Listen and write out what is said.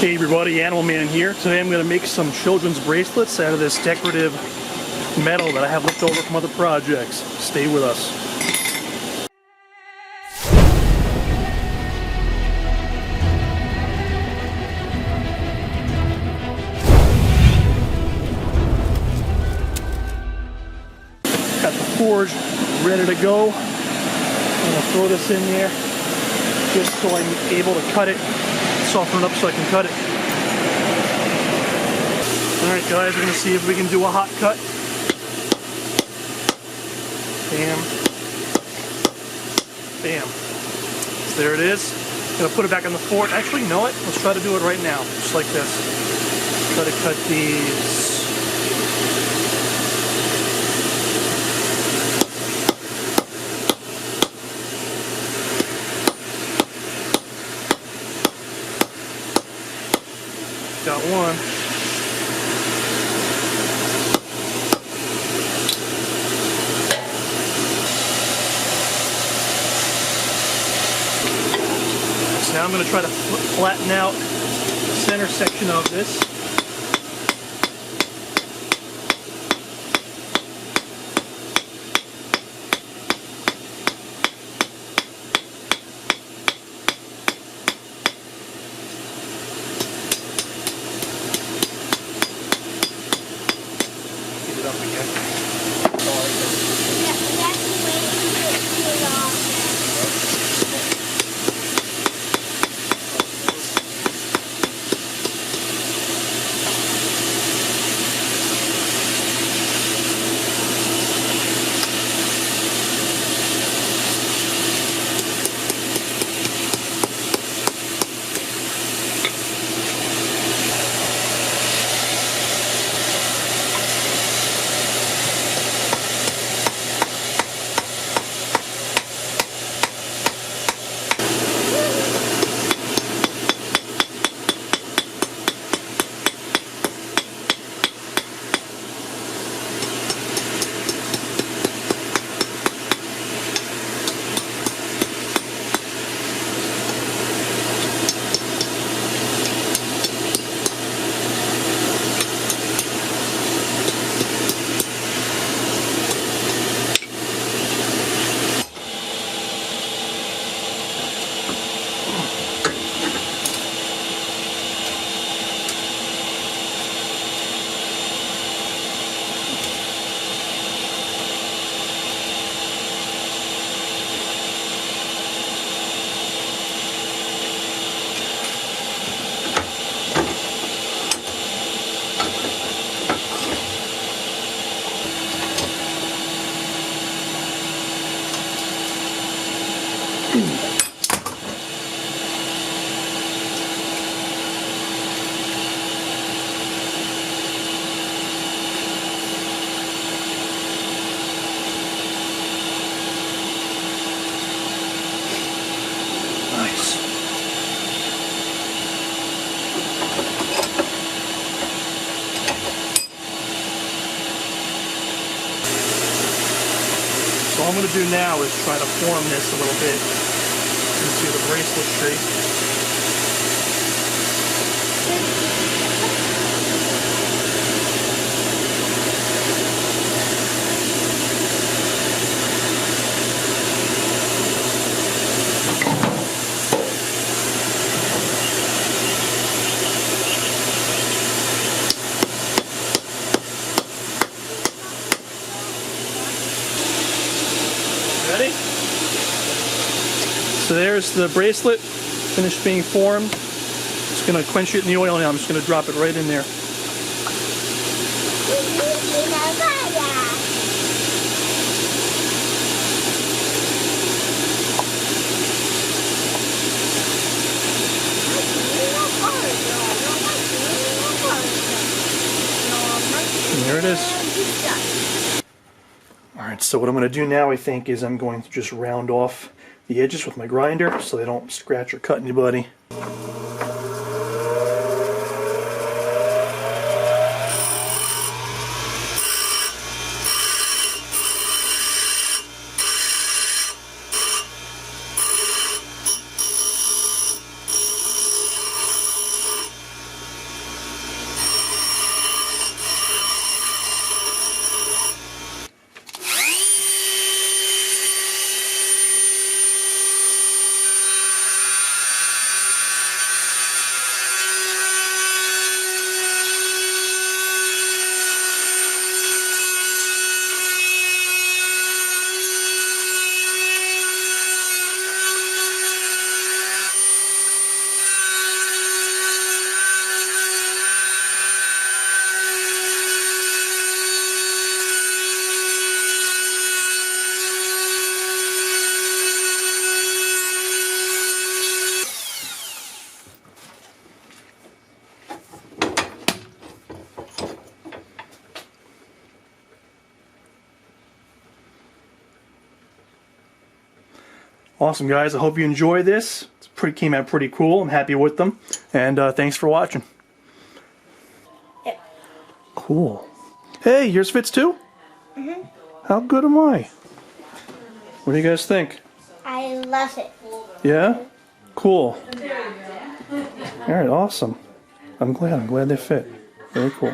Hey everybody, Animal Man here. Today I'm going to make some children's bracelets out of this decorative metal that I have left over from other projects. Stay with us. Got the forge ready to go. I'm going to throw this in there just so I'm able to cut it, soften it up so I can cut it. Alright guys, we're going to see if we can do a hot cut. Bam. Bam. So there it is. I'm going to put it back on the forge. Actually, you know what? Let's try to do it right now, just like this. Try to cut these. Got one. So now I'm going to try to flatten out the center section of this. So all I'm going to do now is try to form this a little bit into the bracelet shape. Ready? So there's the bracelet, finished being formed. Just going to quench it in the oil now. I'm just going to drop it right in there. And there it is. Alright, so what I'm going to do now, I think, is I'm going to just round off the edges with my grinder so they don't scratch or cut anybody. Awesome, guys. I hope you enjoy this. Came out pretty cool. I'm happy with them. And thanks for watching. Yep. Cool. Hey, yours fits too? Mm-hmm. How good am I? What do you guys think? I love it. Yeah? Cool. Alright, awesome. I'm glad they fit. Very cool.